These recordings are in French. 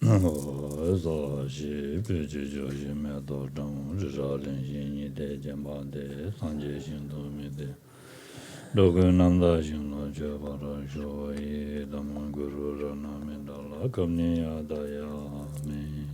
Zashi Pichi Joshi Medo Dang Rizhalin Shinyi De Jembade Sanje Shindu Mide Dogu Nanda Shindu Chebara Shoyi Daman Guru Rana Mindala Kamni Adaya Me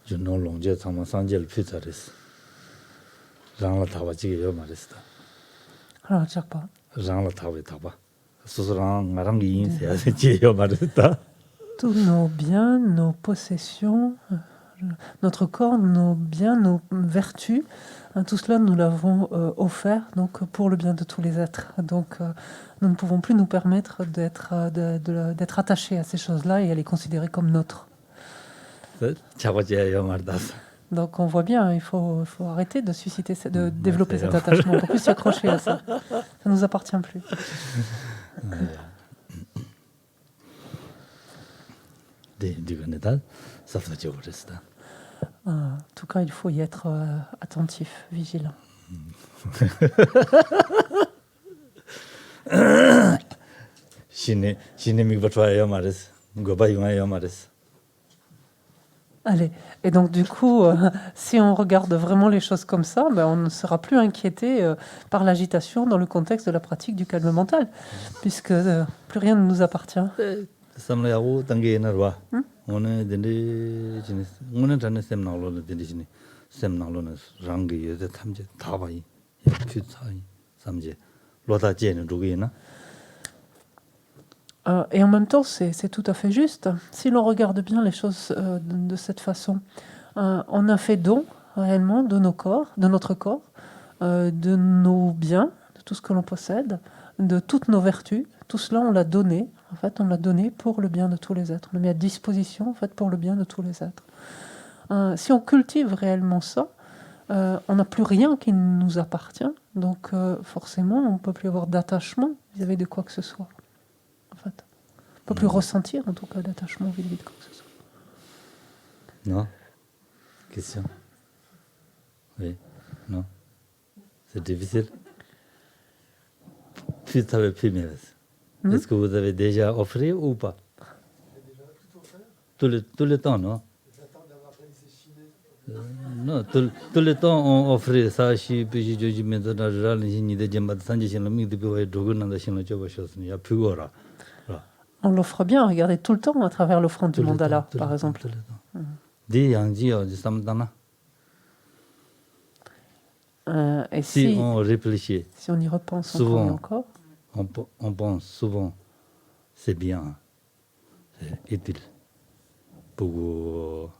Junno Longje Tsama Sanjel Pizzaris. Rangla Taba Chiyo Marista. Alors, je sais pas. Rangla Taba Taba. Susrang Marangi Yin Chiyo Marista. Tous nos biens, nos possessions, notre corps, nos biens, nos vertus, tout cela nous l'avons offert donc pour le bien de tous les êtres. Donc nous ne pouvons plus nous permettre d'être attachés à ces choses-là et à les considérer comme nôtres. Donc on voit bien, il faut arrêter de susciter, de développer cet attachement. On ne peut plus s'y accrocher à ça. Ça ne nous appartient plus. En tout cas, il faut y être attentif, vigilant. Allez, et donc du coup, si on regarde vraiment les choses comme ça, on ne sera plus inquiété par l'agitation dans le contexte de la pratique du calme mental, puisque plus rien ne nous appartient. Et en même temps, c'est tout à fait juste. Si l'on regarde bien les choses de cette façon, on a fait don réellement de nos corps, de notre corps, de nos biens, de tout ce que l'on possède, de toutes nos vertus. Tout cela, on l'a donné. En fait, on l'a donné pour le bien de tous les êtres. On l'a mis à disposition, en fait, pour le bien de tous les êtres. Si on cultive réellement ça, on n'a plus rien qui nous appartient. Donc, forcément, on ne peut plus avoir d'attachement vis-à-vis de quoi que ce soit. En fait, on ne peut plus ressentir, en tout cas, d'attachement vis-à-vis de quoi que ce soit. Non. Question. Oui. Non. C'est difficile. Puis tu avais plus mieux. Est-ce que vous avez déjà offert ou pas? Tout le temps, non? Non, tout le temps on offre ça. On l'offre bien, regardez, tout le temps à travers l'offrande du mandala, par exemple. Et si on réfléchit, si on y repense souvent, encore, on pense souvent, c'est bien, c'est utile pour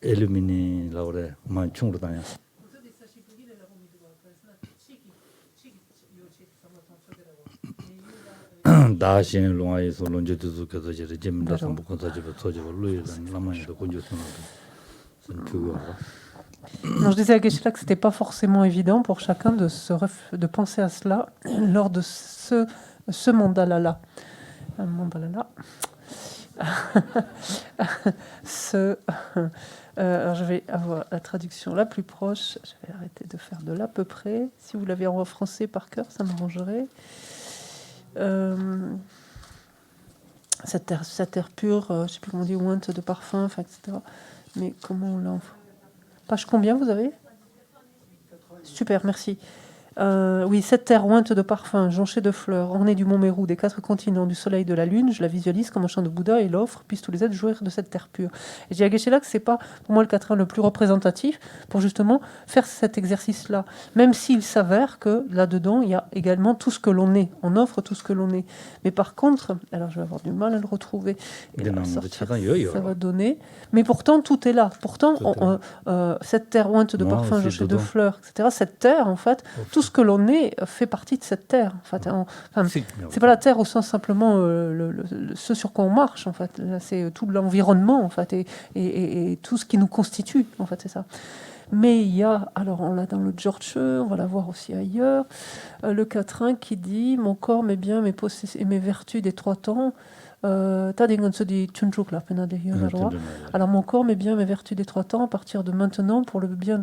éliminer l'autre. Non, je disais à Geshe-la que ce n'était pas forcément évident pour chacun de penser à cela lors de ce mandala-là. Alors je vais avoir la traduction la plus proche. Je vais arrêter de faire de l'à peu près. Si vous l'avez en français par cœur, ça m'arrangerait. Cette terre pure, je ne sais plus comment on dit, ointe de parfum, etc. Mais comment on l'a... Page combien vous avez? Super, merci. Oui, cette terre ointe de parfums, jonchée de fleurs, ornée du mont Mérou, des 4 continents, du soleil, de la lune, je la visualise comme un chant de Bouddha et l'offre, puissent tous les êtres jouir de cette terre pure. Et j'ai à Geshe-la que c'est pas pour moi le quatrain le plus représentatif pour justement faire cet exercice-là. Même s'il s'avère que là-dedans, il y a également tout ce que l'on est. On offre tout ce que l'on est. Mais par contre, alors je vais avoir du mal à le retrouver. Et à sortir, ça va donner. Mais pourtant, tout est là. Pourtant, cette terre ointe de parfums, jonchée de fleurs, etc., cette terre, en fait, tout ce que l'on est fait partie de cette terre. En fait, c'est pas la terre au sens simplement ce sur quoi on marche. En fait, là, c'est tout l'environnement. En fait, et tout ce qui nous constitue. En fait, c'est ça. Mais il y a, alors on l'a dans le George, on va la voir aussi ailleurs, le quatrain qui dit « Mon corps, mes biens, mes possessions et mes vertus des 3 temps Alors mon corps, mes biens, mes vertus des 3 temps, à partir de maintenant, pour le bien,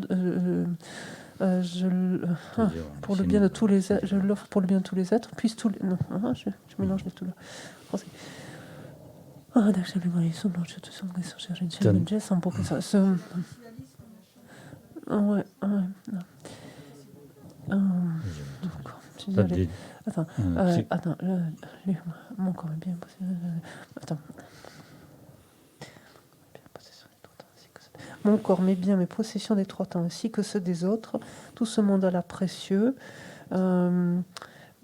pour le bien de tous les êtres, je l'offre pour le bien de tous les êtres, puissent tous les... Non, je mélange les tout là. Français. Ouais, Attends, attends, mon corps est bien attends. Mon corps, mes biens, mes possessions des 3 temps, ainsi que ceux des autres, tout ce mandat-là précieux.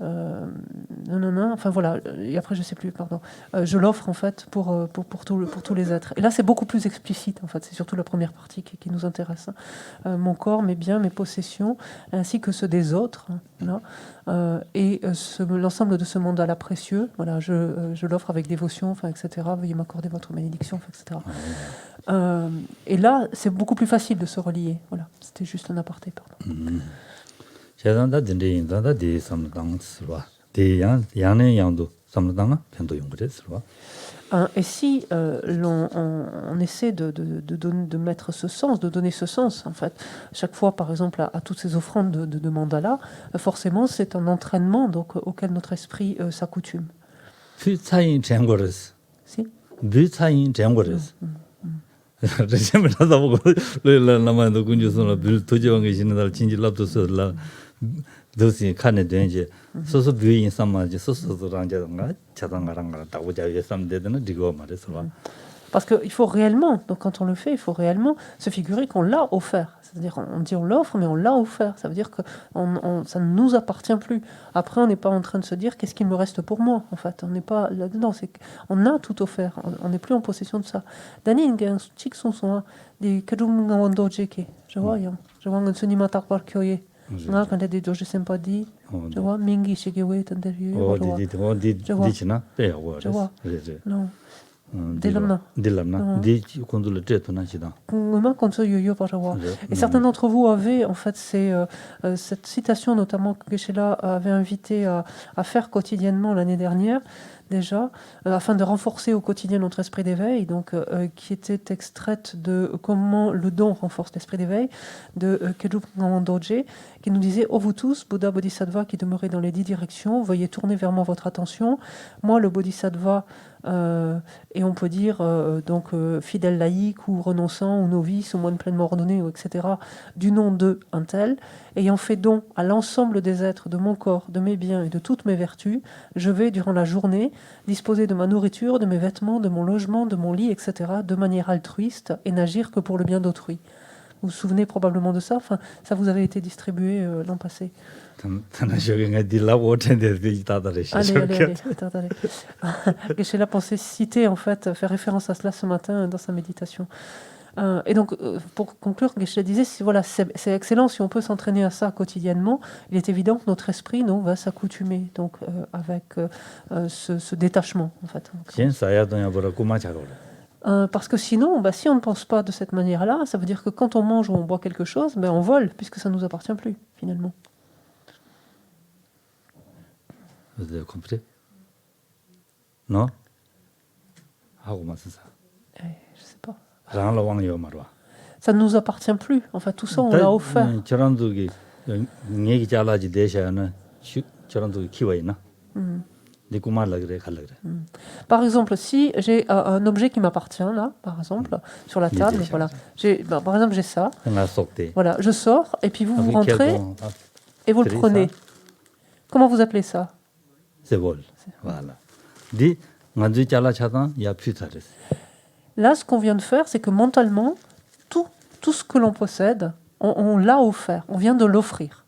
Enfin voilà, et après je sais plus, pardon. Je l'offre en fait pour tous les êtres. Et là c'est beaucoup plus explicite en fait, c'est surtout la première partie qui nous intéresse. Mon corps, mes biens, mes possessions, ainsi que ceux des autres, là, et l'ensemble de ce mandat-là précieux, voilà, je l'offre avec dévotion, enfin, etc. Veuillez m'accorder votre bénédiction, enfin, etc. Et là c'est beaucoup plus facile de se relier. Voilà, c'était juste un aparté, pardon. 제단다 딘데 인다다 디 삼당 스와 디 양네 양도 삼당 편도 용거래 스와 Et si on essaie de mettre ce sens, de donner ce sens, en fait, chaque fois, par exemple, à toutes ces offrandes de mandala, forcément, c'est un entraînement donc, auquel notre esprit s'accoutume. Si 비차인 쟁거레스 레제면하다 보고 레라나마도 군주선을 빌 도저한 게 지는 날 진질랍도서라 도시 칸에 된지 소소 비인 삼마지 소소도랑자가 자당가랑가 다고자에 삼대는 디고 말해서 Parce qu'il faut réellement, donc quand on le fait, il faut réellement se figurer qu'on l'a offert. C'est-à-dire, on dit on l'offre, mais on l'a offert. Ça veut dire que ça ne nous appartient plus. Après, on n'est pas en train de se dire qu'est-ce qu'il me reste pour moi, en fait. On n'est pas là-dedans. On a tout offert. On n'est plus en possession de ça. Dani, un chic son des kadumangandojeke. Je vois, je vois un suni matakbar kyoye. Quand il y a des doges sympathies, je vois, mingi shigewe tenderieux. Je vois. Non. Et certains d'entre vous avaient en fait cette citation notamment que Geshe-la avait invité à faire quotidiennement l'année dernière déjà, afin de renforcer au quotidien notre esprit d'éveil, donc qui était extraite de comment le don renforce l'esprit d'éveil, de Kedrup Ngandoje, qui nous disait « Oh vous tous, Bouddha Bodhisattva qui demeurez dans les 10 directions, veuillez tourner vers moi votre attention. Moi, le Bodhisattva, et on peut dire fidèle laïque ou renonçant ou novice ou moine pleinement ordonné, etc., du nom de un tel, ayant fait don à l'ensemble des êtres de mon corps, de mes biens et de toutes mes vertus, je vais, durant la journée, disposer de ma nourriture, de mes vêtements, de mon logement, de mon lit, etc., de manière altruiste et n'agir que pour le bien d'autrui. » Vous vous souvenez probablement de ça, enfin, ça vous avait été distribué l'an passé. Allez. Geshe-la pensait citer, en fait, faire référence à cela ce matin dans sa méditation. Et donc, pour conclure, Geshe-la disait, voilà, c'est excellent si on peut s'entraîner à ça quotidiennement. Il est évident que notre esprit va s'accoutumer donc, avec ce détachement, en fait. Parce que sinon, si on ne pense pas de cette manière-là, ça veut dire que quand on mange ou on boit quelque chose, on vole, puisque ça ne nous appartient plus, finalement. Vous avez compris? Non? Je ne sais pas. Ça ne nous appartient plus. Enfin, tout ça, on l'a offert. Par exemple, si j'ai un objet qui m'appartient, là, par exemple, sur la table, voilà. Par exemple, j'ai ça. Voilà, je sors, et puis vous rentrez, et vous le prenez. Comment vous appelez ça? C'est vol. Voilà. Là, ce qu'on vient de faire, c'est que mentalement, tout ce que l'on possède, on l'a offert. On vient de l'offrir.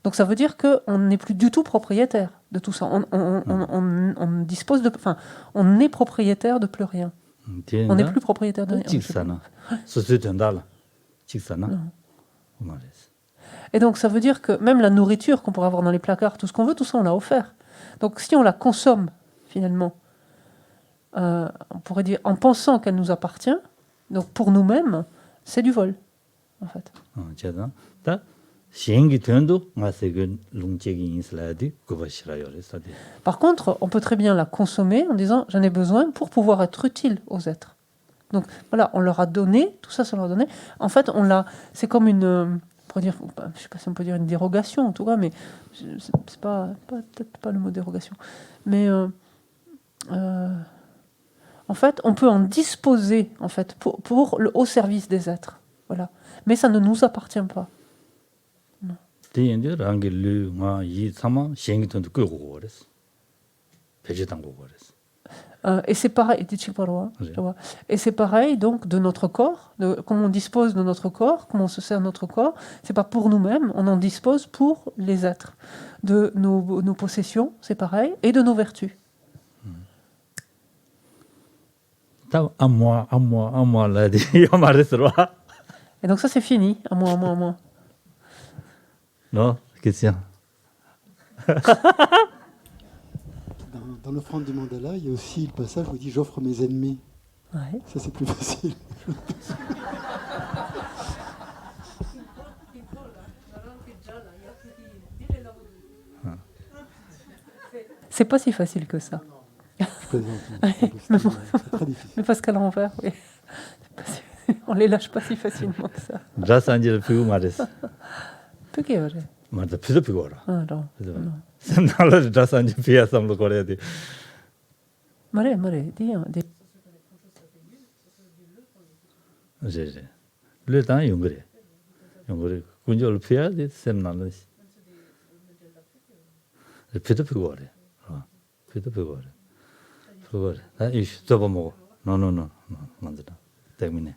Donc ça veut dire qu'on n'est plus du tout propriétaire de tout ça. On dispose de, enfin, on est propriétaire de plus rien. On n'est plus propriétaire de rien. Et donc ça veut dire que même la nourriture qu'on pourrait avoir dans les placards, tout ce qu'on veut, tout ça on l'a offert. Donc si on la consomme finalement, on pourrait dire en pensant qu'elle nous appartient, donc pour nous-mêmes, c'est du vol en fait. Par contre, on peut très bien la consommer en disant j'en ai besoin pour pouvoir être utile aux êtres. Donc voilà, on leur a donné, tout ça, ça leur a donné. En fait, c'est comme une, je ne sais pas si on peut dire une dérogation en tout cas, mais c'est pas peut-être pas le mot dérogation. Mais en fait, on peut en disposer en fait au service des êtres. Voilà. Mais ça ne nous appartient pas. Et c'est pareil, et c'est pareil donc de notre corps, comment on dispose de notre corps, comment on se sert de notre corps. C'est pas pour nous-mêmes, on en dispose pour les êtres. De nos possessions, c'est pareil, et de nos vertus. Et donc ça c'est fini, à moi. Non, question. Dans l'offrande du mandala, il y a aussi le passage où il dit « j'offre mes ennemis ». Ouais. Ça, c'est plus facile. C'est pas si facile que ça. Je plaisante. C'est très difficile. Mais parce qu'à l'envers, oui. On les lâche pas si facilement que ça. Peut-être vrai. Ah non. Maré, dis. Le temps yungre. Kunjol pia de semnal. Le pito pigore. Pito pigore. Pigore. Ich tobo mo. No. Mandra. Termine.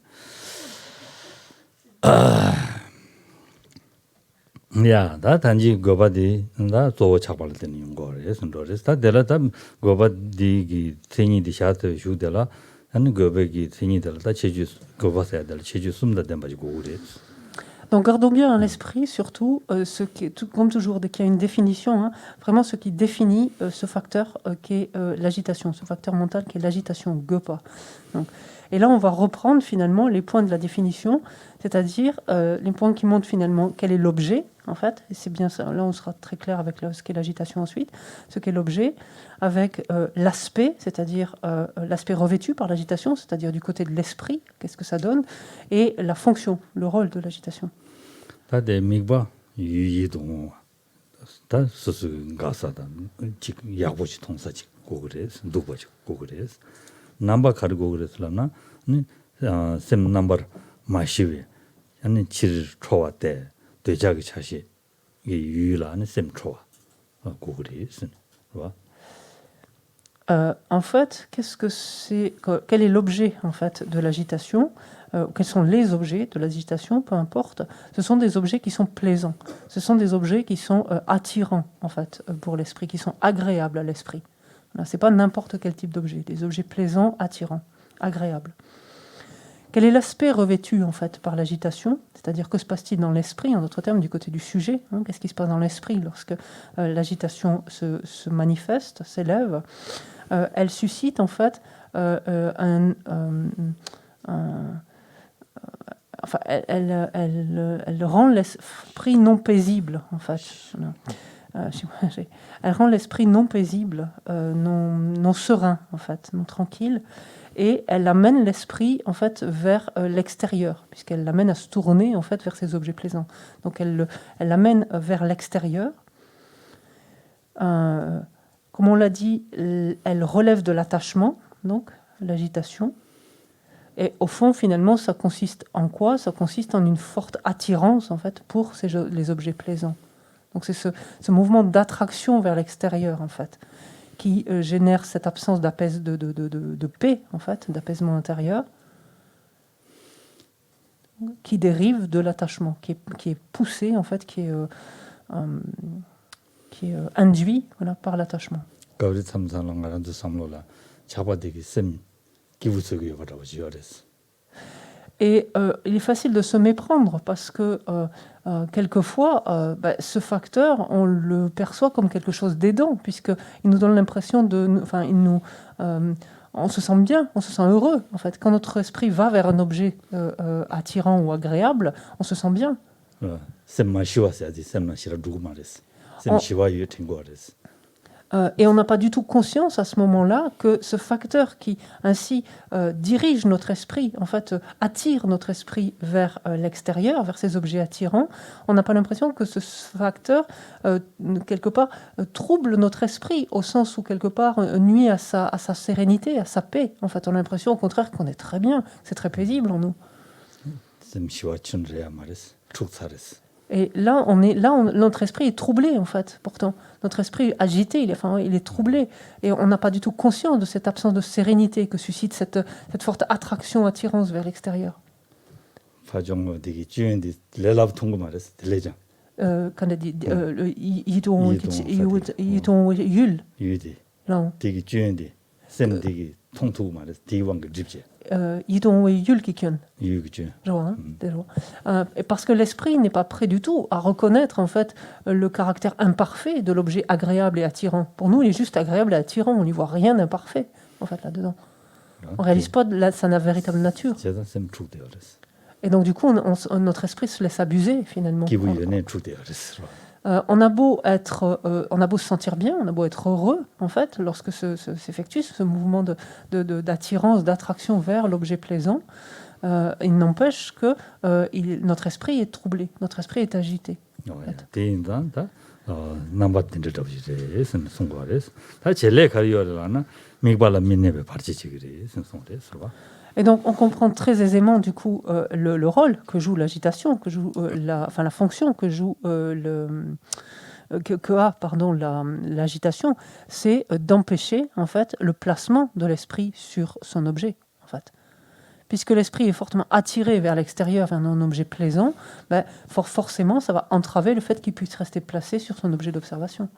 야, 다 단지 고바디 나 또 착발 되는 거래. 선도레스 다 데라다 고바디기 생이디 샤트 슈데라 한 고베기 생이들 다 체주 고바사야 될 체주 숨다 된 바지 고우레. Donc gardons bien à l'esprit surtout ce qui est, comme toujours dès qu'il y a une définition, vraiment ce qui définit ce facteur qui est l'agitation, ce facteur mental qui est l'agitation, Gopa. Donc, et là on va reprendre finalement les points de la définition, c'est-à-dire les points qui montrent finalement quel est l'objet en fait, et c'est bien ça, là on sera très clair avec ce qu'est l'agitation ensuite, ce qu'est l'objet, avec l'aspect, c'est-à-dire l'aspect revêtu par l'agitation, c'est-à-dire du côté de l'esprit, qu'est-ce que ça donne, et la fonction, le rôle de l'agitation. 다데 미바 유이동 다 소수 가사다 직 야보지 통사지 고그레스 누버지 고그레스 넘버 가르고 그랬으나 셈 넘버 마시베 아니 칠 초와때 되자기 차시 이 유일한 셈 초와 고그레스 봐. En fait, quel est l'objet en fait de l'agitation? Quels sont les objets de l'agitation? Peu importe. Ce sont des objets qui sont plaisants. Ce sont des objets qui sont attirants en fait pour l'esprit, qui sont agréables à l'esprit. Voilà, c'est pas n'importe quel type d'objet. Des objets plaisants, attirants, agréables. Quel est l'aspect revêtu en fait par l'agitation? C'est-à-dire que se passe-t-il dans l'esprit, en d'autres termes, du côté du sujet? Qu'est-ce qui se passe dans l'esprit lorsque l'agitation se manifeste, s'élève? Elle suscite en fait elle rend l'esprit non paisible en fait. Elle rend l'esprit non paisible, non serein en fait, non tranquille, et elle amène l'esprit en fait vers l'extérieur, puisqu'elle l'amène à se tourner en fait vers ces objets plaisants. Donc elle l'amène vers l'extérieur. Comme on l'a dit, elle relève de l'attachement, donc l'agitation. Et au fond, finalement, ça consiste en quoi? Ça consiste en une forte attirance, en fait, pour les objets plaisants. Donc c'est ce mouvement d'attraction vers l'extérieur, en fait, qui génère cette absence de paix, en fait, d'apaisement intérieur, qui dérive de l'attachement, qui est poussé, en fait, qui est induit voilà, par l'attachement. Et il est facile de se méprendre parce que quelquefois, ce facteur, on le perçoit comme quelque chose d'aidant, puisqu'il nous donne l'impression on se sent bien, on se sent heureux. En fait, quand notre esprit va vers un objet attirant ou agréable, on se sent bien. Ouais. Et on n'a pas du tout conscience à ce moment-là que ce facteur qui ainsi dirige notre esprit, en fait, attire notre esprit vers l'extérieur, vers ces objets attirants, on n'a pas l'impression que ce facteur, quelque part, trouble notre esprit, au sens où, quelque part, nuit à sa sérénité, à sa paix. En fait, on a l'impression, au contraire, qu'on est très bien, que c'est très paisible en nous. Et là, notre esprit est troublé, en fait, pourtant. Notre esprit est agité, il est troublé. Et on n'a pas du tout conscience de cette absence de sérénité que suscite cette forte attraction, attirance vers l'extérieur. Quand elle dit parce que l'esprit n'est pas prêt du tout à reconnaître en fait le caractère imparfait de l'objet agréable et attirant. Pour nous, il est juste agréable et attirant. On n'y voit rien d'imparfait en fait là-dedans. On réalise pas sa véritable nature. Et donc du coup, notre esprit se laisse abuser finalement. On a beau se sentir bien, on a beau être heureux, en fait, lorsque s'effectue ce mouvement d'attirance, d'attraction vers l'objet plaisant, il n'empêche que notre esprit est troublé, notre esprit est agité. Et donc, on comprend très aisément, du coup, le rôle que joue l'agitation, que joue la fonction que joue l'agitation, c'est d'empêcher, en fait, le placement de l'esprit sur son objet, en fait. Puisque l'esprit est fortement attiré vers l'extérieur, vers un objet plaisant, forcément, ça va entraver le fait qu'il puisse rester placé sur son objet d'observation.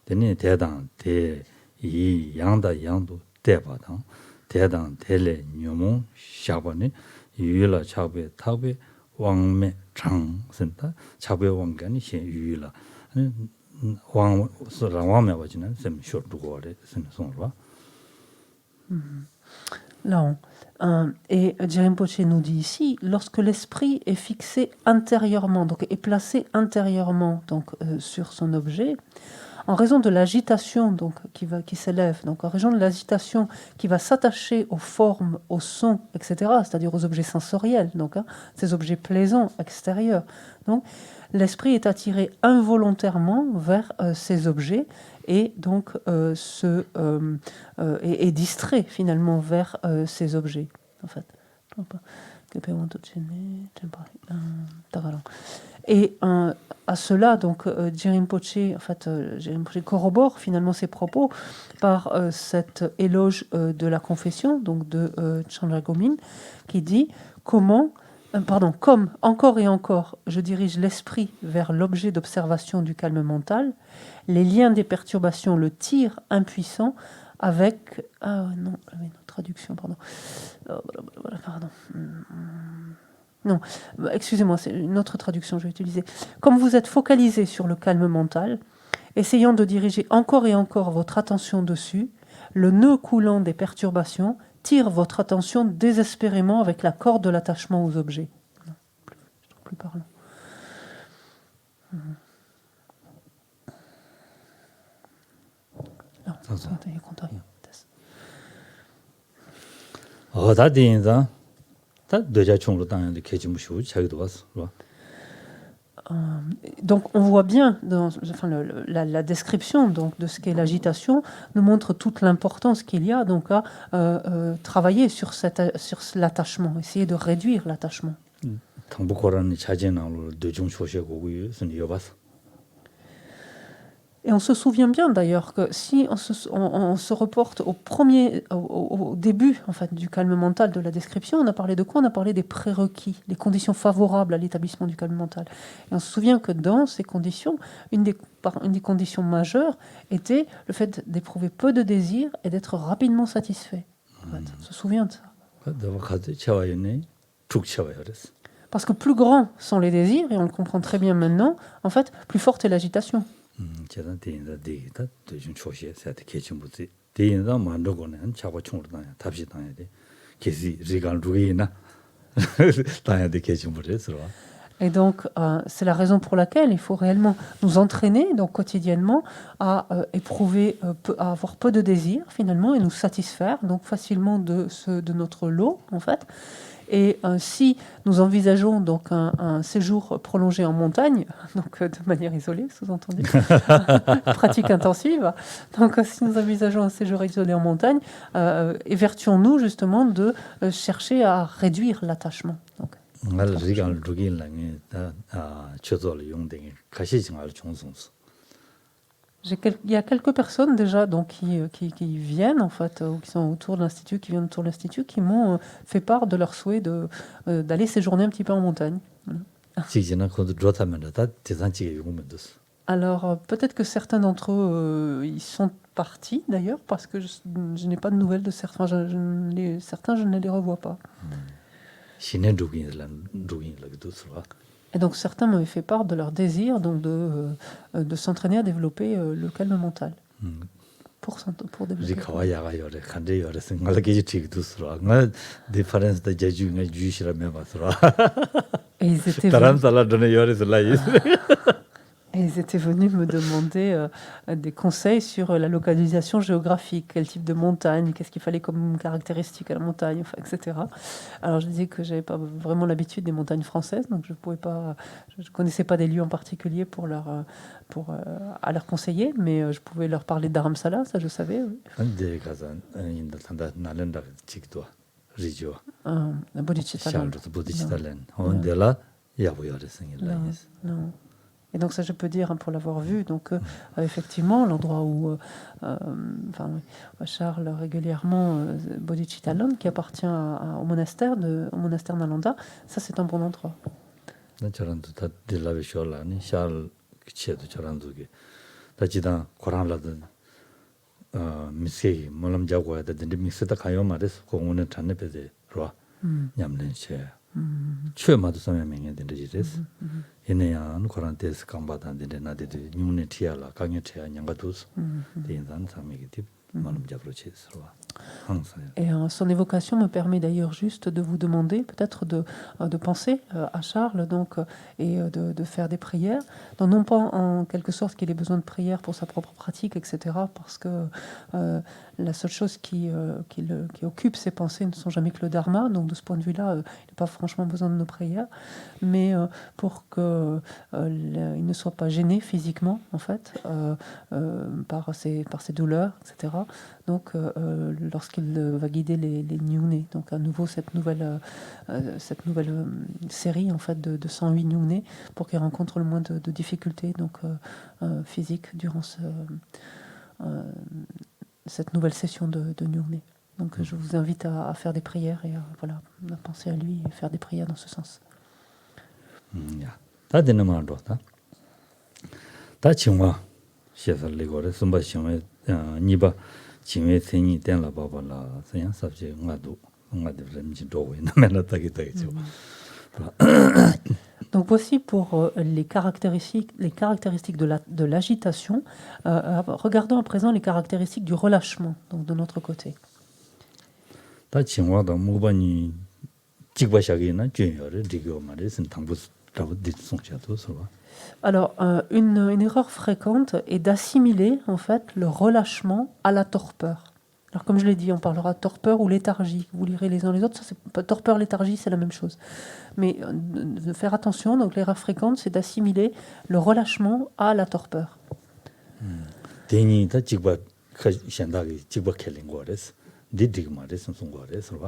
Tene 대당 대이 양다 양도 대바당 대당 대래 녀모 샤바네 유일라 차베 타베 왕매 장선다 차베 왕간이 시 유일라 왕 왕매 버지는 좀 쇼르고래 선송과 Non. Et Rinpoche nous dit ici, lorsque l'esprit est fixé intérieurement, donc est placé intérieurement donc, sur son objet, en raison de l'agitation donc, qui s'élève, donc en raison de l'agitation qui va s'attacher aux formes, aux sons, etc., c'est-à-dire aux objets sensoriels, donc, ces objets plaisants extérieurs. Donc, l'esprit est attiré involontairement vers ces objets et donc est distrait finalement vers ces objets, en fait. Et à cela, donc, Rinpoche, en fait, Rinpoche corrobore finalement ses propos par cet éloge de la confession, donc de Chandra Gomin, qui dit comme encore et encore, je dirige l'esprit vers l'objet d'observation du calme mental, les liens des perturbations le tirent impuissant avec... Ah non, une traduction, pardon. Non, excusez-moi, c'est une autre traduction que je vais utiliser. Comme vous êtes focalisé sur le calme mental, essayant de diriger encore et encore votre attention dessus, le nœud coulant des perturbations tire votre attention désespérément avec la corde de l'attachement aux objets. Non, plus parlant. Non, donc on voit bien dans la description donc, de ce qu'est l'agitation nous montre toute l'importance qu'il y a donc à travailler sur l'attachement, essayer de réduire l'attachement. Et on se souvient bien d'ailleurs que si on se reporte au début en fait, du calme mental de la description, on a parlé de quoi? On a parlé des prérequis, les conditions favorables à l'établissement du calme mental. Et on se souvient que dans ces conditions, une des conditions majeures était le fait d'éprouver peu de désir et d'être rapidement satisfait. En fait. On se souvient de ça. Parce que plus grands sont les désirs, et on le comprend très bien maintenant, en fait, plus forte est l'agitation. Et donc, c'est la raison pour laquelle il faut réellement nous entraîner donc, quotidiennement à éprouver, à avoir peu de désir finalement et nous satisfaire donc facilement de notre lot en fait. Et si nous envisageons donc un séjour prolongé en montagne, donc de manière isolée, sous-entendu, pratique intensive, donc si nous envisageons un séjour isolé en montagne, évertuons-nous justement de chercher à réduire l'attachement. Donc, il y a quelques personnes déjà donc, qui viennent en fait, ou qui sont autour de l'Institut, qui viennent autour de l'Institut, qui m'ont fait part de leur souhait d'aller séjourner un petit peu en montagne. Alors peut-être que certains d'entre eux ils sont partis d'ailleurs parce que je n'ai pas de nouvelles de certains, certains je ne les revois pas. Et donc certains m'avaient fait part de leur désir donc de s'entraîner à développer le calme mental. Pour développer. Et ils étaient venus me demander des conseils sur la localisation géographique, quel type de montagne, qu'est-ce qu'il fallait comme caractéristique à la montagne, enfin, etc. Alors je disais que je n'avais pas vraiment l'habitude des montagnes françaises, donc je ne connaissais pas des lieux en particulier à leur conseiller, mais je pouvais leur parler d'Aramsala, ça je savais. Oui. Non. Et donc ça, je peux dire, pour l'avoir vu, donc effectivement, l'endroit où Charles régulièrement Bodhicittalan, qui appartient au monastère Nalanda, ça c'est un bon endroit. Et son évocation me permet d'ailleurs juste de vous demander peut-être de penser à Charles donc, et de faire des prières, donc non pas en quelque sorte qu'il ait besoin de prières pour sa propre pratique, etc., parce que la seule chose qui occupe ses pensées ne sont jamais que le dharma, donc de ce point de vue-là, il n'a pas franchement besoin de nos prières, mais pour qu'il ne soit pas gêné physiquement, en fait, par ses douleurs, etc. Donc, lorsqu'il va guider les Nyungné, donc à nouveau cette nouvelle série en fait de 108 Nyungné, pour qu'il rencontre le moins de difficultés donc physiques durant cette nouvelle session de Nyungné. Donc, je vous invite à faire des prières et à penser à lui et faire des prières dans ce sens. Donc voici pour les caractéristiques de l'agitation. Regardons à présent les caractéristiques du relâchement, donc de notre côté. Alors, une erreur fréquente est d'assimiler en fait le relâchement à la torpeur. Alors, comme je l'ai dit, on parlera de torpeur ou léthargie. Vous lirez les uns les autres. Ça, c'est pas torpeur, léthargie, c'est la même chose. Mais de faire attention. Donc, l'erreur fréquente, c'est d'assimiler le relâchement à la torpeur.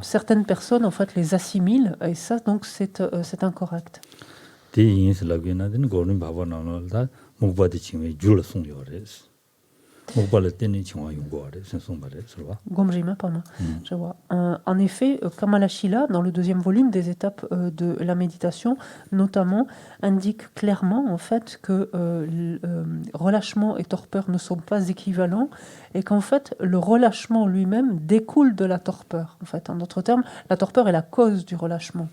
Certaines personnes, en fait, les assimilent, et ça, donc, c'est incorrect. 디 인슬라게나든 고는 바바나노다 목바디 칭에 줄 송요레스. 목발을 때는 칭화 용고아레 선송바레 서와. Gomjima, pas moi. Je vois. En effet, Kamalashila, dans le deuxième volume des étapes de la méditation, notamment, indique clairement en fait que relâchement et torpeur ne sont pas équivalents et qu'en fait le relâchement lui-même découle de la torpeur. En fait, en d'autres termes, la torpeur est la cause du relâchement.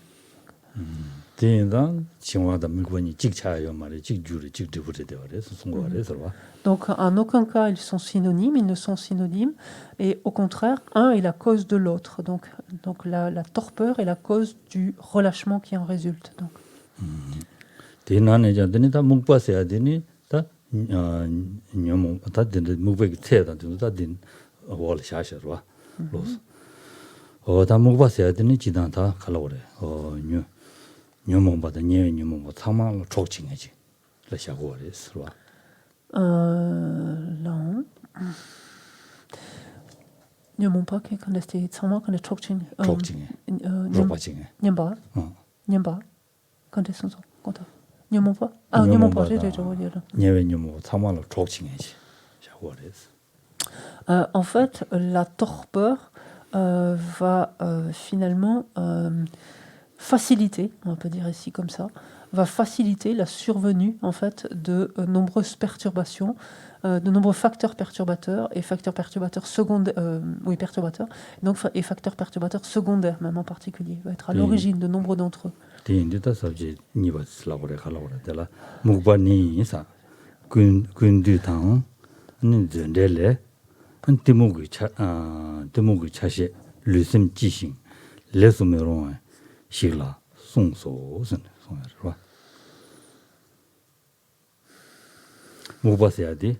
디단 칭화다 물건이 직차요 말에 직주를 직드부터 되어래 선송고아레 서와. Donc, en aucun cas, ils sont synonymes, ils ne sont synonymes. Et au contraire, un est la cause de l'autre. Donc la torpeur est la cause du relâchement qui en résulte. Donc. 디나네 자더니 다 목바세야 되니 다 녀모 다 된데 목베기 태다 된다 월 샤셔와. 로스. 다 목바세야 되니 지단다 갈라오래. 녀모 받아 녀모 참말로 촉칭해지. 라샤고레 서와. Non. Ne m'ont pas que quand c'était sans moi quand chokching. 촉칭해. 로바칭해. Nyamba. Nyamba. Quand est-ce son quand ne m'ont pas. Ah, ne m'ont pas, j'ai déjà dit là. 녀외 녀모 참말로 촉칭해지. 샤고레스. En fait, la torpeur va finalement faciliter, on peut dire ici comme ça, va faciliter la survenue en fait de nombreuses perturbations, de nombreux facteurs perturbateurs et facteurs perturbateurs secondaires, perturbateurs, donc et facteurs perturbateurs secondaires même en particulier, va être à l'origine de nombreux d'entre eux. 디인디다 sabje niba sla고래 갈라고래 데라 목바니사 군두당 는 전델레 안티목이 데목이 차시 르심 지싱 레소메론 시라 송소선 송야르와 목바세야디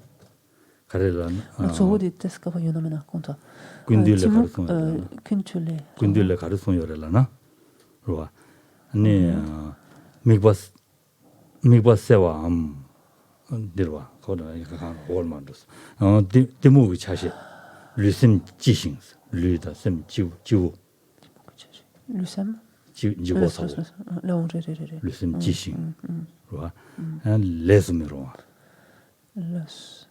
가래란 소호디 테스카바 요나메나 콘타 군들레 가르송 쿤출레 군들레 가르송 요래라나 로와 네 미바세와 데르와 거다 이가 월만도스 데모기 차시 르심 지싱 르다 심 지우 Lucem 지고서 non 르심 지싱 로와 레스미로와 Los.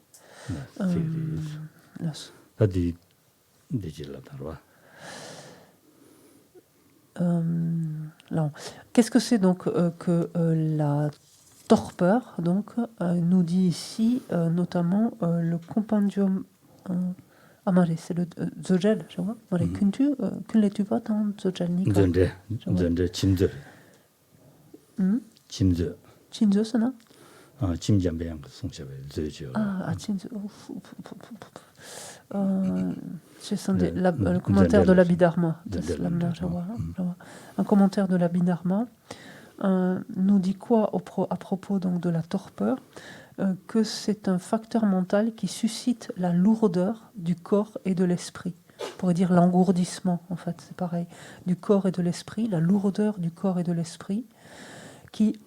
다디 디질라다로와 Non. Qu'est-ce que c'est donc que la torpeur donc nous dit ici notamment le compendium Amare, c'est le Zogel, je vois. Amare, kunletu va dans Zogel Nika. 전데 침저 침저 Chinzo, c'est non? 침잠배양 송샤베 저죠 Ah, Chinzo. J'ai senti le commentaire de l'Abhidharma. Un commentaire de l'Abhidharma nous dit quoi à propos donc de la torpeur? Que c'est un facteur mental qui suscite la lourdeur du corps et de l'esprit. On pourrait dire l'engourdissement, en fait, c'est pareil. Du corps et de l'esprit, la lourdeur du corps et de l'esprit, qui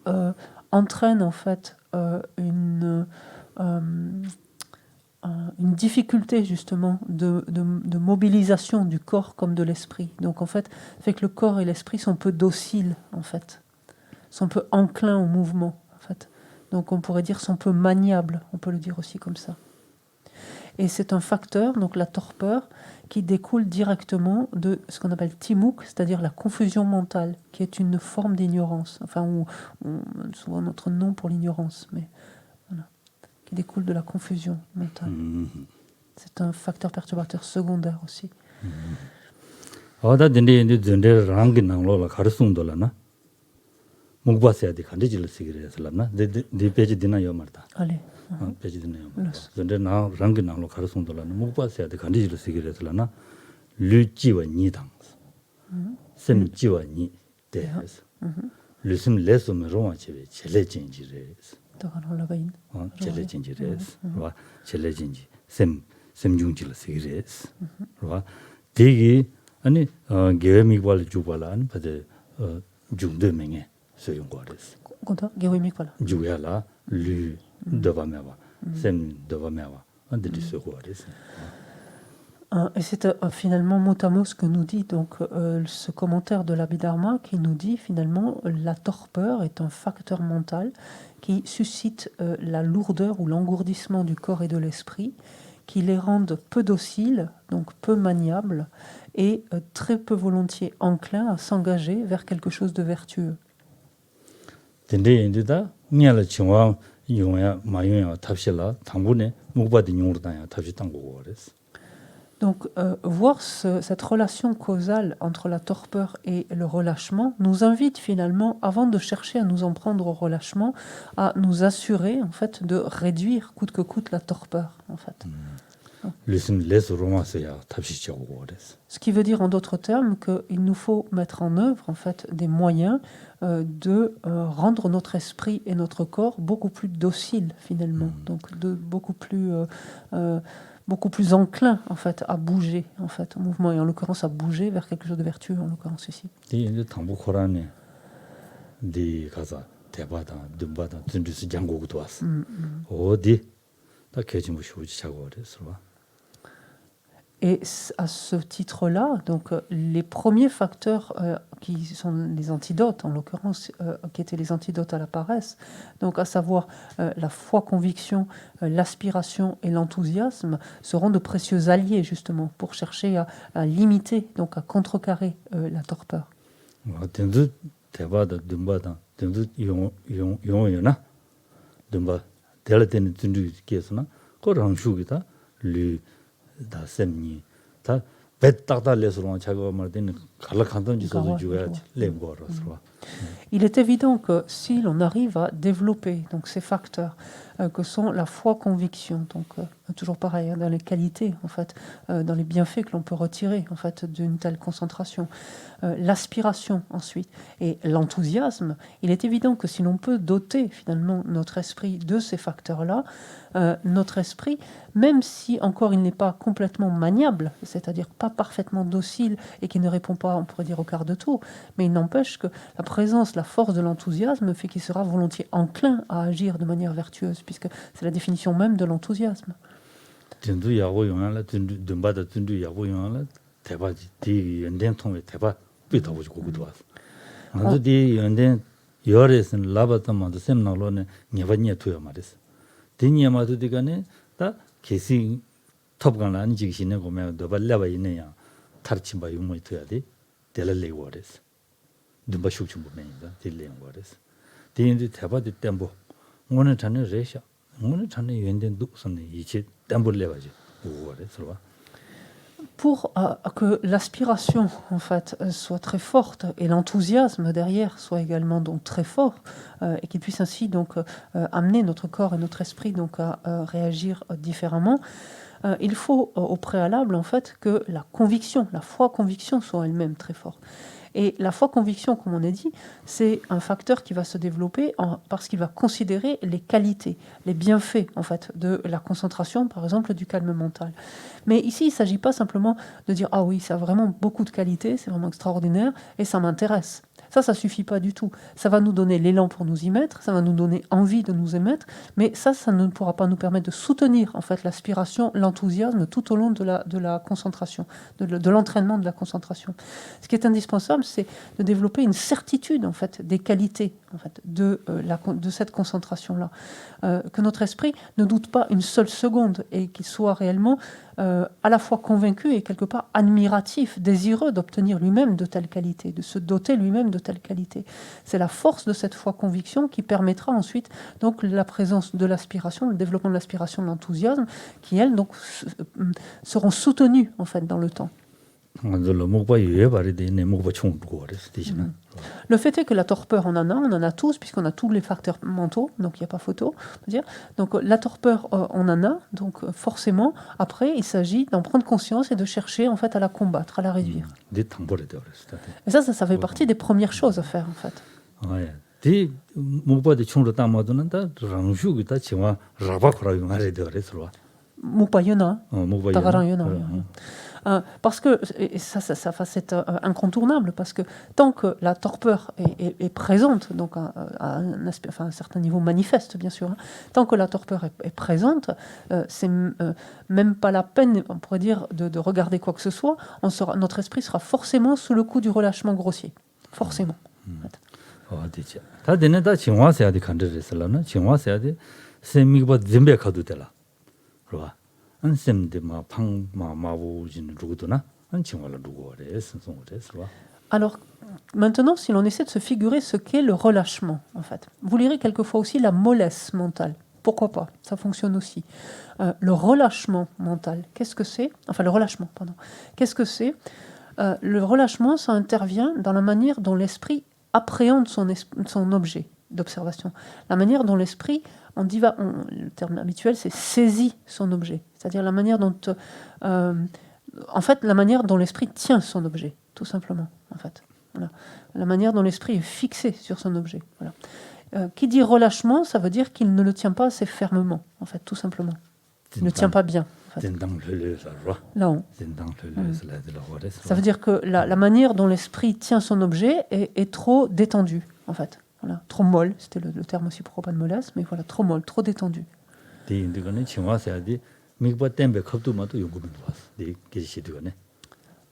entraîne en fait une difficulté justement de mobilisation du corps comme de l'esprit. Donc en fait, fait que le corps et l'esprit sont peu dociles, en fait, sont peu enclins au mouvement, en fait. Donc on pourrait dire sont peu maniables, on peut le dire aussi comme ça. Et c'est un facteur, donc la torpeur, qui découle directement de ce qu'on appelle timuk, c'est-à-dire la confusion mentale, qui est une forme d'ignorance, enfin, souvent notre nom pour l'ignorance, mais voilà, qui découle de la confusion mentale. C'est un facteur perturbateur secondaire aussi. Allez. 전데 나 랑기 나로 가르송돌라는 목바세야데 간디지로 세계래서라나 류지와 니당 셈지와 니 데스 류심 레스메 로마체베 첼레진지레스 도가노라바인 첼레진지레스 와 첼레진지 셈중지로 세계레스 와 되게 아니 게미발 주발한 바데 중도명에 소용과레스 Content, Guéouimik, voilà. 주야라 류 devant moi, c'est devant moi. On dit ce quoi Et c'est finalement mot à mot ce que nous dit donc ce commentaire de l'Abhidharma qui nous dit finalement la torpeur est un facteur mental qui suscite la lourdeur ou l'engourdissement du corps et de l'esprit, qui les rendent peu dociles, donc peu maniables, et très peu volontiers enclins à s'engager vers quelque chose de vertueux. 근데 인데다 미야라 중앙 용야 마용야 탑실라 당분에 목바디 용으로다야 탑시 당고 그랬어. Donc, voir cette relation causale entre la torpeur et le relâchement nous invite finalement, avant de chercher à nous en prendre au relâchement, à nous assurer en fait de réduire coûte que coûte la torpeur en fait. Ce qui veut dire en d'autres termes qu'il nous faut mettre en œuvre en fait des moyens de rendre notre esprit et notre corps beaucoup plus dociles finalement, donc beaucoup plus enclin en fait à bouger en fait au mouvement et en l'occurrence à bouger vers quelque chose de vertueux en l'occurrence ici. Et à ce titre-là, donc les premiers facteurs qui sont les antidotes, en l'occurrence, qui étaient les antidotes à la paresse, donc à savoir la foi, conviction, l'aspiration et l'enthousiasme, seront de précieux alliés justement pour chercher à limiter, donc à contrecarrer la torpeur. Il est évident que si l'on arrive à développer donc ces facteurs que sont la foi, conviction, donc toujours pareil dans les qualités en fait, dans les bienfaits que l'on peut retirer en fait d'une telle concentration, l'aspiration ensuite et l'enthousiasme, il est évident que si l'on peut doter finalement notre esprit de ces facteurs-là, notre esprit, même si encore il n'est pas complètement maniable, c'est-à-dire pas parfaitement docile et qui ne répond pas, on pourrait dire, au quart de tour, mais il n'empêche que la présence, la force de l'enthousiasme fait qu'il sera volontiers enclin à agir de manière vertueuse, puisque c'est la définition même de l'enthousiasme. Pour que l'aspiration en fait soit très forte et l'enthousiasme derrière soit également donc très fort et qu'il puisse ainsi donc amener notre corps et notre esprit donc à réagir différemment, il faut au préalable en fait que la conviction, la foi-conviction soit elle-même très forte. Et la foi-conviction, comme on a dit, c'est un facteur qui va se développer parce qu'il va considérer les qualités, les bienfaits en fait de la concentration, par exemple du calme mental. Mais ici, il ne s'agit pas simplement de dire « Ah oui, ça a vraiment beaucoup de qualités, c'est vraiment extraordinaire et ça m'intéresse ». Ça ne suffit pas du tout. Ça va nous donner l'élan pour nous y mettre, ça va nous donner envie de nous y mettre, mais ça ne pourra pas nous permettre de soutenir en fait l'aspiration, l'enthousiasme tout au long de la concentration, de l'entraînement de la concentration. Ce qui est indispensable, c'est de développer une certitude en fait des qualités en fait de cette concentration-là, que notre esprit ne doute pas une seule seconde et qu'il soit réellement à la fois convaincu et quelque part admiratif, désireux d'obtenir lui-même de telles qualités, de se doter lui-même de telles qualités. C'est la force de cette foi-conviction qui permettra ensuite donc la présence de l'aspiration, le développement de l'aspiration, de l'enthousiasme, qui elles donc seront soutenues en fait dans le temps. Le fait est que la torpeur, on en a tous, puisqu'on a tous les facteurs mentaux, donc il n'y a pas photo, on peut dire. Donc la torpeur, on en a, donc forcément, après, il s'agit d'en prendre conscience et de chercher en fait à la combattre, à la réduire. Et ça fait partie des premières choses à faire, en fait. Mukpa yona, Tagarang yona. Parce que, et ça c'est incontournable, parce que tant que la torpeur est présente, donc à un certain niveau manifeste, bien sûr, hein, tant que la torpeur est présente, c'est même pas la peine, on pourrait dire, de regarder quoi que ce soit, notre esprit sera forcément sous le coup du relâchement grossier. Forcément. En fait. 어디지? 다 되네 다 징화세야 돼 간들에서는 징화세야 돼 세미가 짐베 가도 되라. 그러봐. 안sem데 마부진 누구도나 안 징화를 누구 그래 선송 그래서. Alors, maintenant, si l'on essaie de se figurer ce qu'est le relâchement, en fait, vous lirez quelquefois aussi la mollesse mentale. Pourquoi pas? Ça fonctionne aussi. Le relâchement mental, qu'est-ce que c'est? Enfin, le relâchement, pardon. Qu'est-ce que c'est? Le relâchement, ça intervient dans la manière dont l'esprit appréhende son objet d'observation. La manière dont l'esprit, le terme habituel, c'est saisit son objet. C'est-à-dire la manière dont... en fait, la manière dont l'esprit tient son objet, tout simplement. En fait. Voilà. La manière dont l'esprit est fixé sur son objet. Voilà. Qui dit relâchement, ça veut dire qu'il ne le tient pas assez fermement, en fait, tout simplement. Il ne tient pas bien. En fait. Là-haut. Ça veut dire que la manière dont l'esprit tient son objet est trop détendue, en fait. Voilà. Trop molle, c'était le terme aussi pour pas de mollasse, mais voilà, trop molle, trop détendue.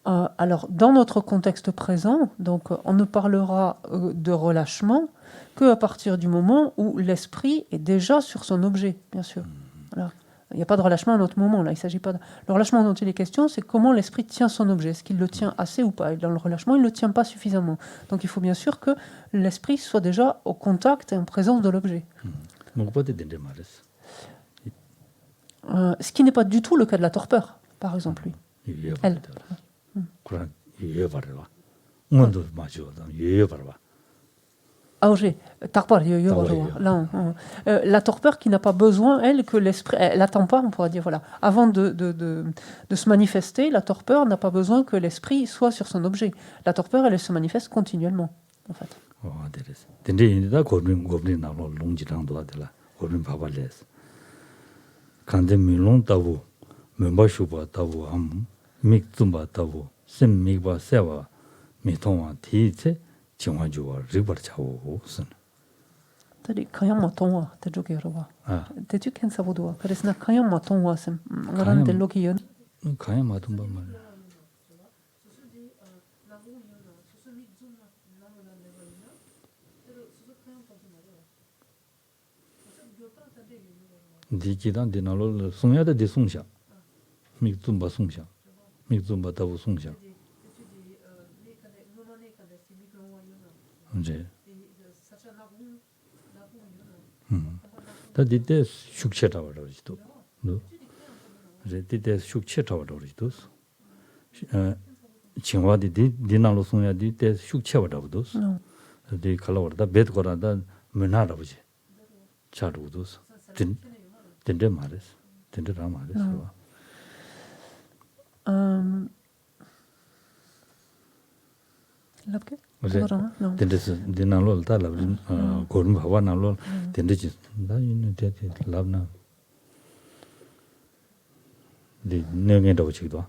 Alors, dans notre contexte présent, donc, on ne parlera de relâchement qu'à partir du moment où l'esprit est déjà sur son objet, bien sûr. Voilà. Il n'y a pas de relâchement à notre moment, là. Il s'agit pas de... Le relâchement dont il est question, c'est comment l'esprit tient son objet. Est-ce qu'il le tient assez ou pas? Et dans le relâchement, il ne le tient pas suffisamment. Donc il faut bien sûr que l'esprit soit déjà au contact et en présence de l'objet. Ce qui n'est pas du tout le cas de la torpeur, par exemple, lui. Elle. La torpeur qui n'a pas besoin, elle, que l'esprit... Elle n'attend pas, on pourrait dire, voilà. Avant de se manifester, la torpeur n'a pas besoin que l'esprit soit sur son objet. La torpeur, elle se manifeste continuellement, en fait. Tadi kaya matonwa te jogi rawa. Te ju ken sabodwa. Karesna kaya matonwa sem ngaran de loki yon. Kaya matonwa ma. Di jidan de nalo songya de songxia. Mi zumba songxia. Mi zumba dawo songxia. 다 디데 숙체라고 그러지도. 이제 디데 숙체라고 그러지도. 징화디 디나로 송야 디데 숙체라고도. 디 칼로르다 베드거라다 문하라고지. 자루도. 딘데 말했어. 딘데라 말했어. Lapke? Tendes dinalo tala gorum bhava nalo tendes da yin de labna de nenge do chigdo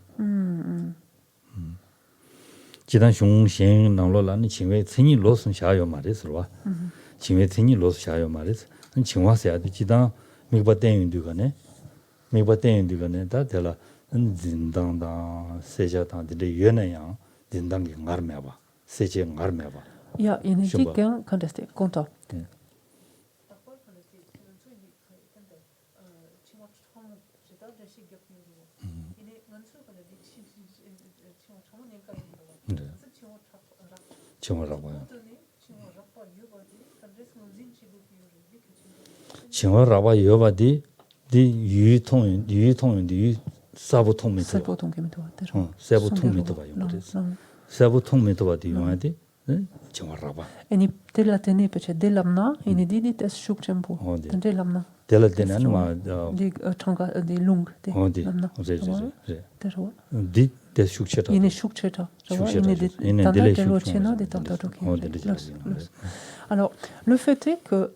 jidan xiong xian nalo la ni qingwei chenyi lo sun xia yo ma de shi ba qingwei chenyi lo xia yo ma de ni qinghua xia de jidan migba den yun de ge ne migba den yun de ge ne da de la din dang da se jia dang de yue ne yang din dang ge ngar me ba 세제 알면 봐. 야, 얘네 지금 컨테스트 konta. 칭화라고요. 칭화라고 여바디 디 유통인디 사보통미터. 사보통미터 봐요. 그래서 Sabu 통미도 봐도 용하디 정말라봐. 아니 텔라 테네 페체 델람나 이니 디디 테스 슈크쳔포. 델람나. 델라 테네 마 디 탕가 디 룽 디 람나. 데로. 디 테스 슈크쳔타. 이니 슈크쳔타. 이니 디 델라 텔로체나 디 타타토키. Alors le fait est que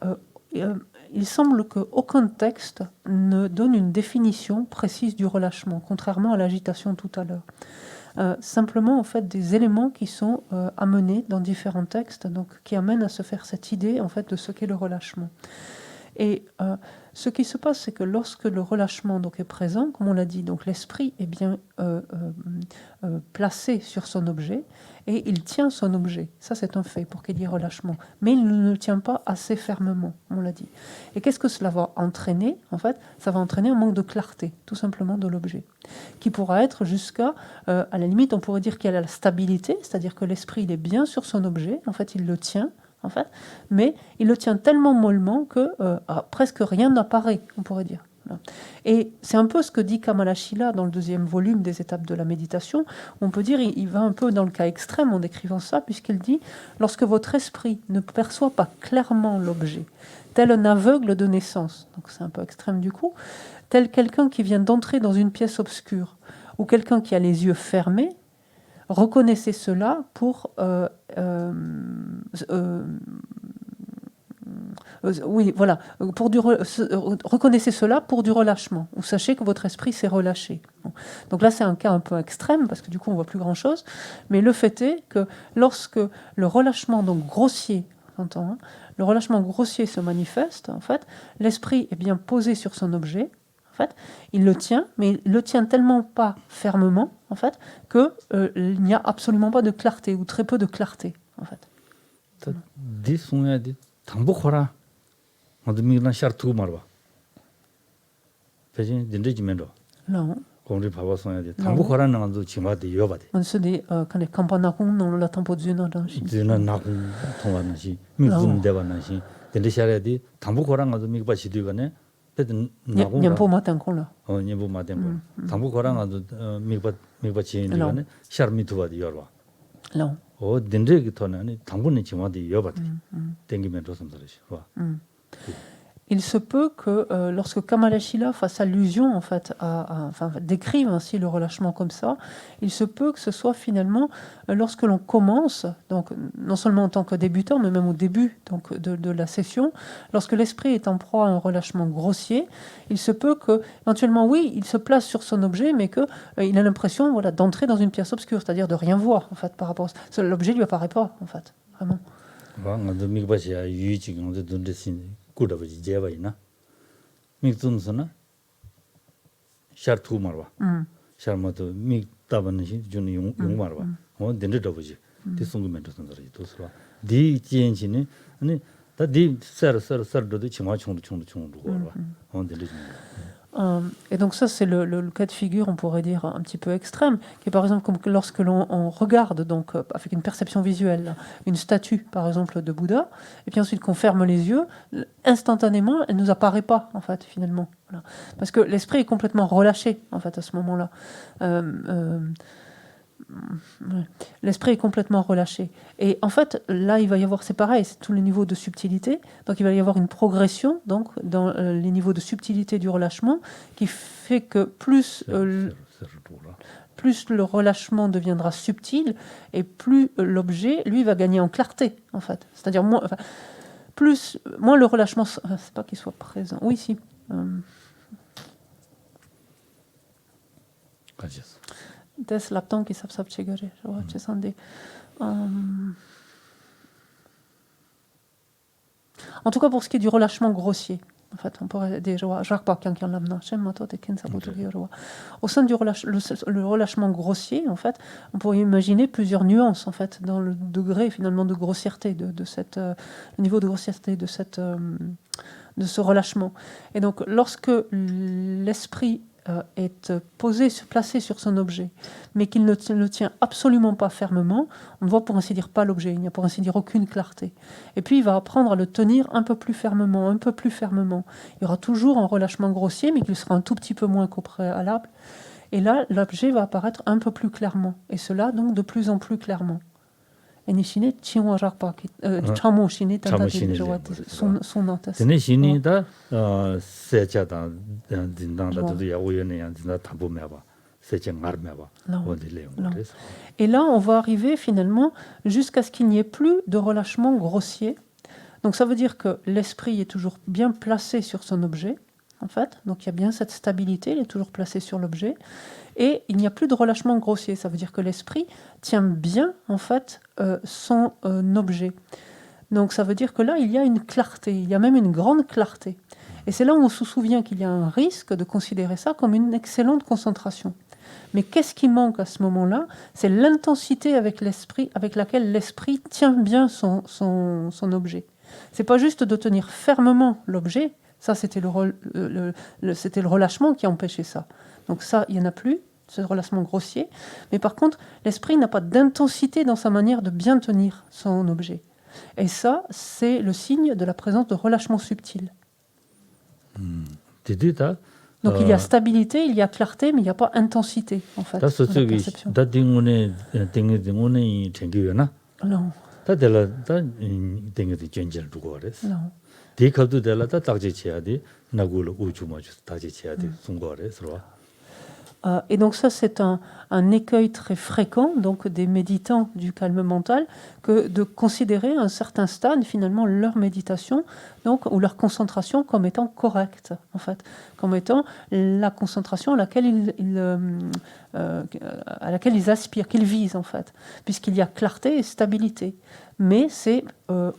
il semble qu'aucun texte ne donne une définition précise du relâchement, contrairement à l'agitation tout à l'heure. Simplement, en fait, des éléments qui sont amenés dans différents textes, donc qui amènent à se faire cette idée, en fait, de ce qu'est le relâchement. Et ce qui se passe, c'est que lorsque le relâchement donc, est présent, comme on l'a dit, donc l'esprit est bien placé sur son objet et il tient son objet. Ça, c'est un fait pour qu'il y ait relâchement. Mais il ne le tient pas assez fermement, on l'a dit. Et qu'est-ce que cela va entraîner? En fait, ça va entraîner un manque de clarté, tout simplement, de l'objet, qui pourra être jusqu'à, à la limite, on pourrait dire qu'il y a la stabilité, c'est-à-dire que l'esprit, il est bien sur son objet, en fait, il le tient, en fait, mais il le tient tellement mollement que presque rien n'apparaît, on pourrait dire. Et c'est un peu ce que dit Kamalashila dans le 2e volume des étapes de la méditation. On peut dire il va un peu dans le cas extrême en décrivant ça, puisqu'il dit « Lorsque votre esprit ne perçoit pas clairement l'objet, tel un aveugle de naissance », donc c'est un peu extrême du coup, tel quelqu'un qui vient d'entrer dans une pièce obscure, ou quelqu'un qui a les yeux fermés, reconnaissez cela pour oui, voilà, reconnaissez cela pour du relâchement, ou sachez que votre esprit s'est relâché. Bon. Donc là, c'est un cas un peu extrême, parce que du coup, on voit plus grand-chose, mais le fait est que lorsque le relâchement donc grossier, le relâchement grossier se manifeste, en fait, l'esprit est bien posé sur son objet, en fait, il le tient, mais il le tient tellement pas fermement, en fait, que il n'y a absolument pas de clarté, ou très peu de clarté, en fait. 당복하라. 어디 미나 샤르투 말봐. 배진 딘데지면도. Non. 공리 봐봐서야 돼. 당복하라는 것도 지마도 여봐대. On se dit quand les campagnons non la tempo d'une dans 드나 나고 통하는지 미군 대반나시 딘데샤라디 당복하라는 것도 미바 시디가네. 배든 나고. 냠포 마탄 콜라. 냠포 마탄. 당복하라는 것도 미바 지인이가네. 샤르미투바디 여봐. Non. 딘데기 토는 당분이 지마도 여봐대. 땡기면 도섬들이시. 와. Il se peut que lorsque Kamalashila fasse allusion, en fait, enfin, décrive ainsi le relâchement comme ça, il se peut que ce soit finalement lorsque l'on commence, donc non seulement en tant que débutant, mais même au début donc, de la session, lorsque l'esprit est en proie à un relâchement grossier, il se peut que, éventuellement, oui, il se place sur son objet, mais qu'il a l'impression voilà, d'entrer dans une pièce obscure, c'est-à-dire de rien voir, en fait, par rapport à ça. L'objet ne lui apparaît pas, en fait, vraiment. 꾸다버지 제바이나 미tun스나 샤르투 말와 샤르마도 미다바는시 주는 용 말와 덴데더버지 디송금멘도 선더지 도스라 디 지엔시니 아니 다디 서서서도 치마총도 총도 거와 덴데지. Et donc ça, c'est le cas de figure, on pourrait dire, un petit peu extrême, qui est par exemple comme lorsque l'on regarde, donc, avec une perception visuelle, une statue, par exemple, de Bouddha, et puis ensuite qu'on ferme les yeux, instantanément, elle ne nous apparaît pas, en fait, finalement. Voilà. Parce que l'esprit est complètement relâché, en fait, à ce moment-là. L'esprit est complètement relâché. Et en fait, là, il va y avoir, c'est pareil, c'est tous les niveaux de subtilité. Donc, il va y avoir une progression donc, dans les niveaux de subtilité du relâchement qui fait que plus le relâchement deviendra subtil et plus l'objet, lui, va gagner en clarté, en fait. C'est-à-dire, moins le relâchement, c'est pas qu'il soit présent. Oui, si. Des laptons qui savent chégarer, je sens des. En tout cas, pour ce qui est du relâchement grossier, en fait, on pourrait dire, au sein du le relâchement grossier, en fait, on pourrait imaginer plusieurs nuances, en fait, dans le degré finalement de grossièreté de cette, le niveau de grossièreté de cette, de ce relâchement. Et donc, lorsque l'esprit est placé sur son objet, mais qu'il ne le tient absolument pas fermement, on ne voit pour ainsi dire pas l'objet, il n'y a pour ainsi dire aucune clarté. Et puis il va apprendre à le tenir un peu plus fermement, un peu plus fermement. Il y aura toujours un relâchement grossier, mais qu'il sera un tout petit peu moins qu'au préalable. Et là, l'objet va apparaître un peu plus clairement, et cela donc de plus en plus clairement. Et Nishine, Chamo Shine, son antas. Nishine, Sechata, Dindanda, Uyane, Tabumeva, Sechem Armeva, Et là, on va arriver finalement jusqu'à ce qu'il n'y ait plus de relâchement grossier. Donc ça veut dire que l'esprit est toujours bien placé sur son objet, en fait. Donc il y a bien cette stabilité, il est toujours placé sur l'objet. Et il n'y a plus de relâchement grossier. Ça veut dire que l'esprit tient bien, en fait, son objet. Donc ça veut dire que là, il y a une clarté, il y a même une grande clarté. Et c'est là où on se souvient qu'il y a un risque de considérer ça comme une excellente concentration. Mais qu'est-ce qui manque à ce moment-là? C'est l'intensité avec laquelle l'esprit tient bien son objet. C'est pas juste de tenir fermement l'objet, ça c'était c'était le relâchement qui empêchait ça. Donc ça, il n'y en a plus, ce relâchement grossier. Mais par contre, l'esprit n'a pas d'intensité dans sa manière de bien tenir son objet. Et ça, c'est le signe de la présence de relâchement subtil. Donc il y a stabilité, il y a clarté, mais il n'y a pas intensité, en fait, dans la perception. Non. Et donc ça, c'est un écueil très fréquent donc des méditants du calme mental, que de considérer à un certain stade finalement leur méditation donc, ou leur concentration comme étant correcte, en fait, comme étant la concentration à laquelle ils aspirent, qu'ils visent en fait, puisqu'il y a clarté et stabilité. Mais c'est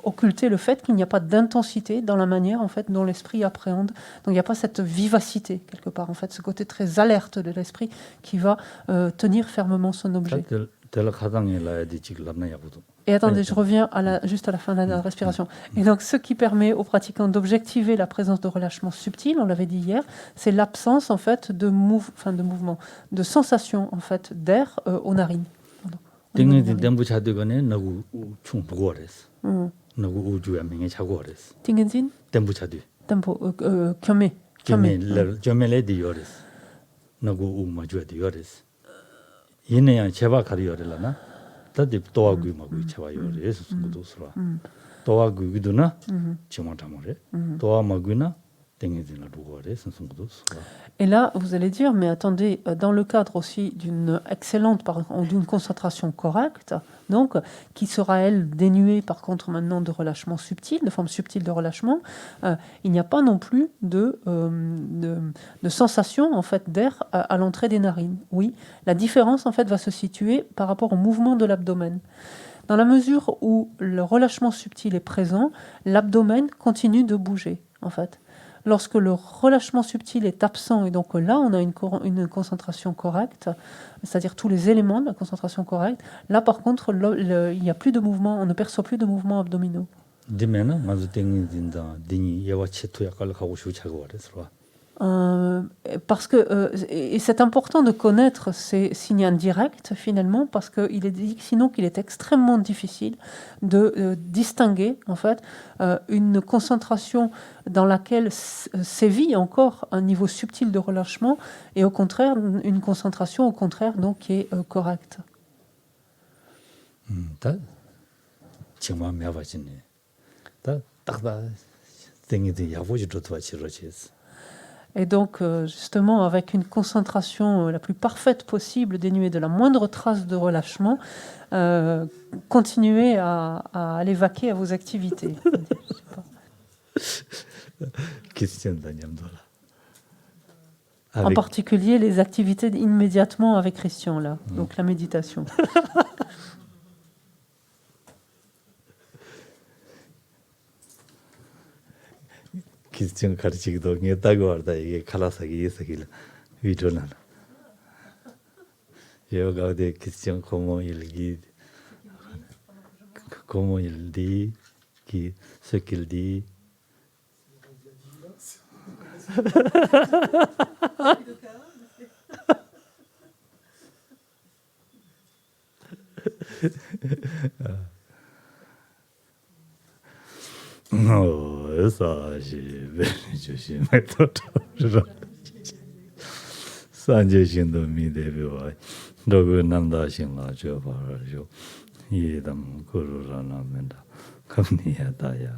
occulter le fait qu'il n'y a pas d'intensité dans la manière en fait dont l'esprit appréhende. Donc il n'y a pas cette vivacité quelque part, en fait, ce côté très alerte de l'esprit qui va tenir fermement son objet. Et attendez, je reviens juste à la fin de la respiration. Et donc ce qui permet aux pratiquants d'objectiver la présence de relâchement subtil, on l'avait dit hier, c'est l'absence en fait de mouvement, de sensation en fait d'air aux narines. Tingenzin? Tempo, kyome. Et là, vous allez dire, mais attendez, dans le cadre aussi d'une excellente, d'une concentration correcte, donc, qui sera, elle, dénuée, par contre, maintenant de relâchement subtil, de forme subtile de relâchement, il n'y a pas non plus de sensation, en fait, d'air à l'entrée des narines. Oui, la différence, en fait, va se situer par rapport au mouvement de l'abdomen. Dans la mesure où le relâchement subtil est présent, l'abdomen continue de bouger, en fait. Lorsque le relâchement subtil est absent, et donc là, on a une concentration correcte, c'est-à-dire tous les éléments de la concentration correcte, là, par contre, il n'y a plus de mouvement, on ne perçoit plus de mouvements abdominaux. Parce que et c'est important de connaître ces signes indirects finalement, parce qu'il est dit sinon qu'il est extrêmement difficile de distinguer en fait une concentration dans laquelle sévit encore un niveau subtil de relâchement et au contraire une concentration au contraire donc qui est correcte. Et donc, justement, avec une concentration la plus parfaite possible, dénuée de la moindre trace de relâchement, continuez à aller vaquer à vos activités. En particulier, les activités immédiatement avec Christian, là, donc la méditation. Christian 가르치기도 했다고 하다 이게 칼라사기 있었길 위로는 여가데 Christian como 일기 como 일디 기 스킬디 산제신도 미대비와 너그 남다신라 저바라죠 이담 그러라나면다 감니야다야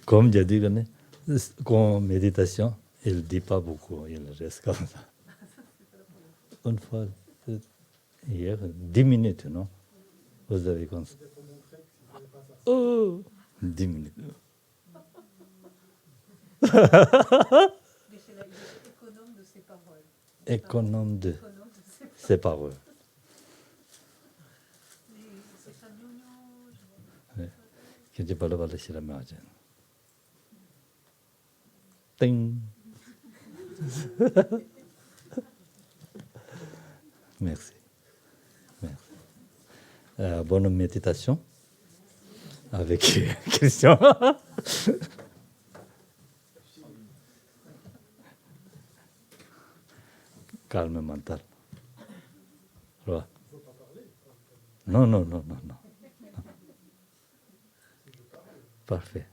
Comme j'ai dit, con méditation, il ne dit pas beaucoup, il reste comme ça. une fois, hier, 10 minutes, non? Vous avez commencé. Oh, 10 minutes. Économe de ses paroles. Qui pas le valet la margine. Ting. Merci. Merci. Bonne méditation avec Christian. Calme mental. Ouais. Non, non, non, non, non. Parfait.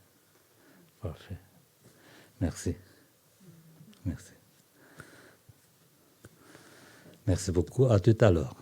Parfait. Merci. Merci. Merci beaucoup. À tout à l'heure.